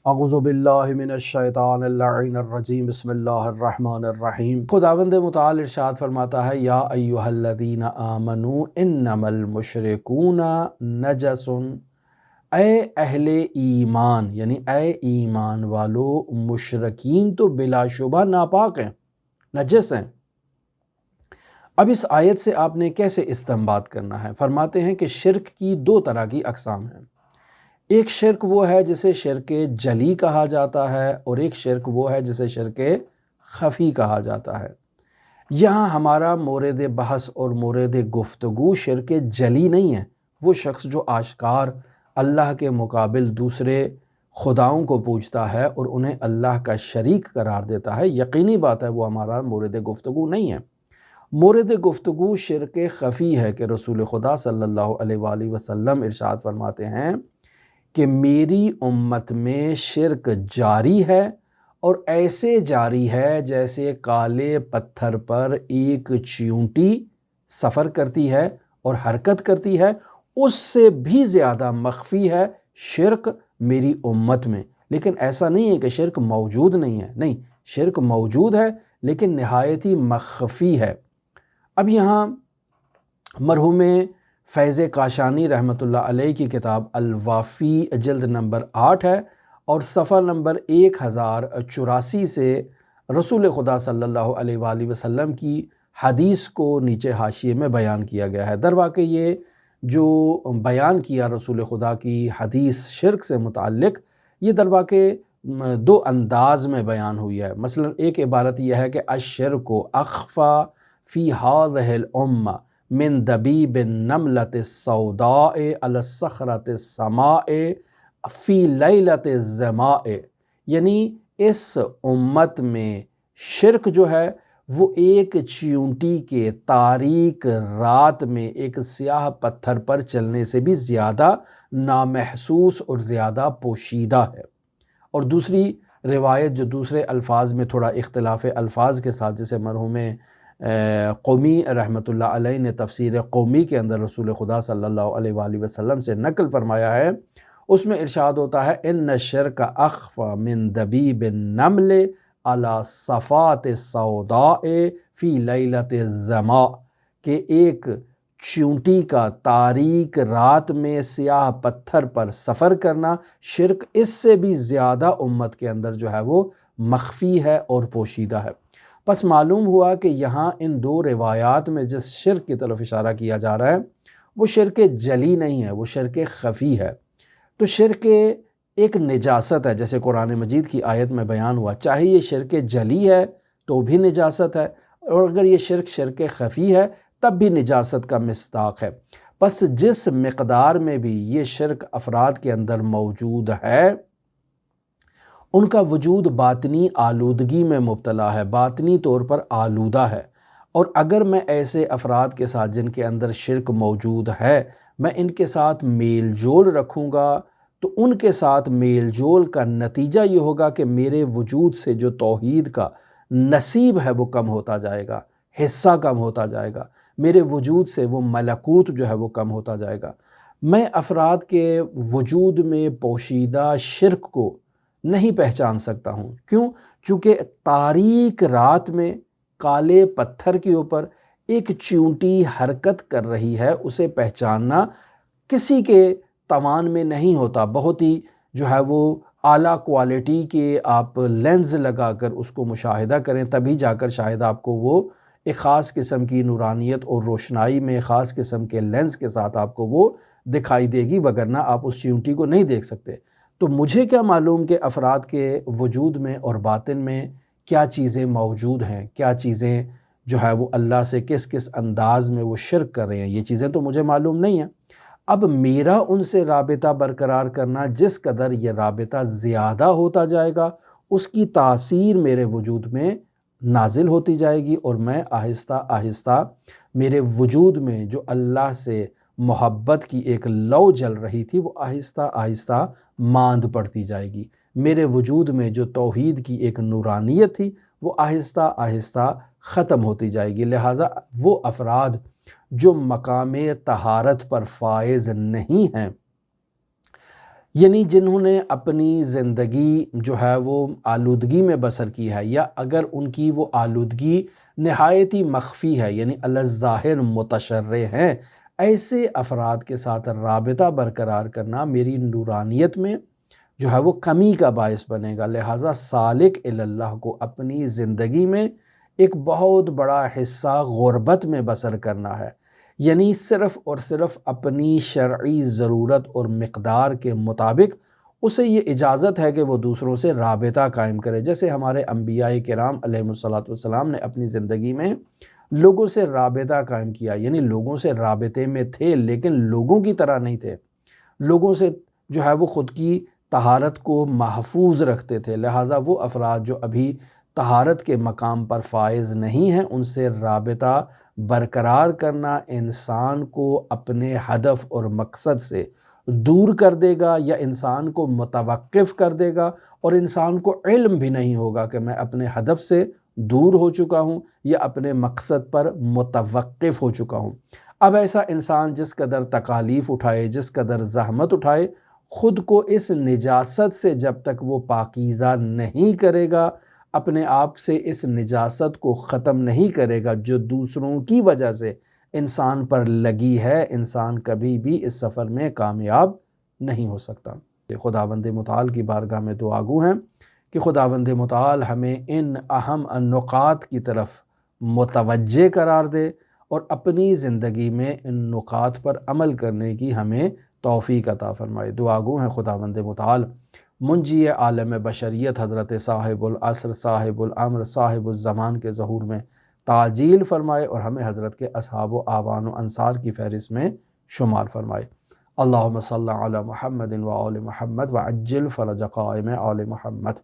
اعوذ باللہ من الشیطان اللعین الرجیم بسم اللہ الرحمن الرحیم۔ خداوند متعال ارشاد فرماتا ہے یا ایہا الذین آمنوا انما المشرکون نجس، اے اہل ایمان یعنی اے ایمان والو، مشرکین تو بلا شبہ ناپاک ہیں، نجس ہیں۔ اب اس آیت سے آپ نے کیسے استنباط کرنا ہے؟ فرماتے ہیں کہ شرک کی دو طرح کی اقسام ہیں۔ ایک شرک وہ ہے جسے شرک جلی کہا جاتا ہے، اور ایک شرک وہ ہے جسے شرک خفی کہا جاتا ہے۔ یہاں ہمارا مورد بحث اور مورد گفتگو شرک جلی نہیں ہے، وہ شخص جو آشکار اللہ کے مقابل دوسرے خداؤں کو پوجتا ہے اور انہیں اللہ کا شریک قرار دیتا ہے، یقینی بات ہے وہ ہمارا مورد گفتگو نہیں ہے۔ مورد گفتگو شرک خفی ہے کہ رسول خدا صلی اللہ علیہ وآلہ وسلم ارشاد فرماتے ہیں کہ میری امت میں شرک جاری ہے، اور ایسے جاری ہے جیسے کالے پتھر پر ایک چیونٹی سفر کرتی ہے اور حرکت کرتی ہے، اس سے بھی زیادہ مخفی ہے شرک میری امت میں۔ لیکن ایسا نہیں ہے کہ شرک موجود نہیں ہے، نہیں، شرک موجود ہے لیکن نہایت ہی مخفی ہے۔ اب یہاں مرحوم فیض کاشانی رحمۃ اللہ علیہ کی کتاب الوافی جلد نمبر 8 ہے، اور صفحہ نمبر 1084 سے رسول خدا صلی اللہ علیہ وآلہ وسلم کی حدیث کو نیچے حاشیے میں بیان کیا گیا ہے۔ در واقع یہ جو بیان کیا رسول خدا کی حدیث شرک سے متعلق، یہ در واقع دو انداز میں بیان ہوئی ہے۔ مثلا ایک عبارت یہ ہے کہ الشرک اخفی فی ہذہ الامہ من دبیب النملۃ السوداء علی الصخرۃ السماء فی لیلۃ الظماء، یعنی اس امت میں شرک جو ہے وہ ایک چیونٹی کے تاریک رات میں ایک سیاہ پتھر پر چلنے سے بھی زیادہ نامحسوس اور زیادہ پوشیدہ ہے۔ اور دوسری روایت جو دوسرے الفاظ میں تھوڑا اختلاف الفاظ کے ساتھ، جسے مرحوم قومی رحمۃ اللہ علیہ نے تفسیر قومی کے اندر رسول خدا صلی اللہ علیہ وآلہ وسلم سے نقل فرمایا ہے، اس میں ارشاد ہوتا ہے ان الشرک اخفی من دبیب النمل علی صفات السوداء فی لیلۃ الظماء، کہ ایک چیونٹی کا تاریک رات میں سیاہ پتھر پر سفر کرنا شرک اس سے بھی زیادہ امت کے اندر جو ہے وہ مخفی ہے اور پوشیدہ ہے۔ پس معلوم ہوا کہ یہاں ان دو روایات میں جس شرک کی طرف اشارہ کیا جا رہا ہے وہ شرک جلی نہیں ہے، وہ شرک خفی ہے۔ تو شرک ایک نجاست ہے، جیسے قرآن مجید کی آیت میں بیان ہوا، چاہے یہ شرک جلی ہے تو بھی نجاست ہے، اور اگر یہ شرک خفی ہے تب بھی نجاست کا مصداق ہے۔ پس جس مقدار میں بھی یہ شرک افراد کے اندر موجود ہے، ان کا وجود باطنی آلودگی میں مبتلا ہے، باطنی طور پر آلودہ ہے۔ اور اگر میں ایسے افراد کے ساتھ جن کے اندر شرک موجود ہے، میں ان کے ساتھ میل جول رکھوں گا، تو ان کے ساتھ میل جول کا نتیجہ یہ ہوگا کہ میرے وجود سے جو توحید کا نصیب ہے وہ کم ہوتا جائے گا، حصہ کم ہوتا جائے گا، میرے وجود سے وہ ملکوت جو ہے وہ کم ہوتا جائے گا۔ میں افراد کے وجود میں پوشیدہ شرک کو نہیں پہچان سکتا ہوں۔ کیوں؟ چونکہ تاریک رات میں کالے پتھر کے اوپر ایک چیونٹی حرکت کر رہی ہے، اسے پہچاننا کسی کے توان میں نہیں ہوتا۔ بہت ہی جو ہے وہ اعلیٰ کوالٹی کے آپ لینز لگا کر اس کو مشاہدہ کریں، تبھی جا کر شاید آپ کو وہ ایک خاص قسم کی نورانیت اور روشنائی میں خاص قسم کے لینز کے ساتھ آپ کو وہ دکھائی دے گی، وگرنہ آپ اس چیونٹی کو نہیں دیکھ سکتے۔ تو مجھے کیا معلوم کہ افراد کے وجود میں اور باطن میں کیا چیزیں موجود ہیں، کیا چیزیں جو ہے وہ اللہ سے کس کس انداز میں وہ شرک کر رہے ہیں، یہ چیزیں تو مجھے معلوم نہیں ہیں۔ اب میرا ان سے رابطہ برقرار کرنا، جس قدر یہ رابطہ زیادہ ہوتا جائے گا اس کی تاثیر میرے وجود میں نازل ہوتی جائے گی، اور میں آہستہ آہستہ میرے وجود میں جو اللہ سے محبت کی ایک لو جل رہی تھی وہ آہستہ آہستہ ماند پڑتی جائے گی۔ میرے وجود میں جو توحید کی ایک نورانیت تھی وہ آہستہ آہستہ ختم ہوتی جائے گی۔ لہٰذا وہ افراد جو مقام طہارت پر فائز نہیں ہیں، یعنی جنہوں نے اپنی زندگی جو ہے وہ آلودگی میں بسر کی ہے، یا اگر ان کی وہ آلودگی نہایت ہی مخفی ہے، یعنی الظاہر متشرع ہیں، ایسے افراد کے ساتھ رابطہ برقرار کرنا میری نورانیت میں جو ہے وہ کمی کا باعث بنے گا۔ لہٰذا سالک اللہ کو اپنی زندگی میں ایک بہت بڑا حصہ غربت میں بسر کرنا ہے، یعنی صرف اور صرف اپنی شرعی ضرورت اور مقدار کے مطابق اسے یہ اجازت ہے کہ وہ دوسروں سے رابطہ قائم کرے۔ جیسے ہمارے انبیاء کرام علیہم الصلاۃ نے اپنی زندگی میں لوگوں سے رابطہ قائم کیا، یعنی لوگوں سے رابطے میں تھے لیکن لوگوں کی طرح نہیں تھے، لوگوں سے جو ہے وہ خود کی طہارت کو محفوظ رکھتے تھے۔ لہٰذا وہ افراد جو ابھی طہارت کے مقام پر فائز نہیں ہیں، ان سے رابطہ برقرار کرنا انسان کو اپنے ہدف اور مقصد سے دور کر دے گا، یا انسان کو متوقف کر دے گا، اور انسان کو علم بھی نہیں ہوگا کہ میں اپنے ہدف سے دور ہو چکا ہوں یا اپنے مقصد پر متوقف ہو چکا ہوں۔ اب ایسا انسان جس قدر تکالیف اٹھائے، جس قدر زحمت اٹھائے، خود کو اس نجاست سے جب تک وہ پاکیزہ نہیں کرے گا، اپنے آپ سے اس نجاست کو ختم نہیں کرے گا جو دوسروں کی وجہ سے انسان پر لگی ہے، انسان کبھی بھی اس سفر میں کامیاب نہیں ہو سکتا۔ خداوند متعال کی بارگاہ میں دعا گو ہیں کہ خداوند متعال ہمیں ان اہم نکات کی طرف متوجہ قرار دے اور اپنی زندگی میں ان نکات پر عمل کرنے کی ہمیں توفیق عطا فرمائے۔ دعا گو ہیں خداوند متعال منجی عالم بشریت حضرت صاحب العصر، صاحب الامر، صاحب الزمان کے ظہور میں تعجیل فرمائے اور ہمیں حضرت کے اصحاب و اعوان و انصار کی فہرست میں شمار فرمائے۔ اللہم صلی علی محمد و آل محمد وعجل فرج قائم آل محمد۔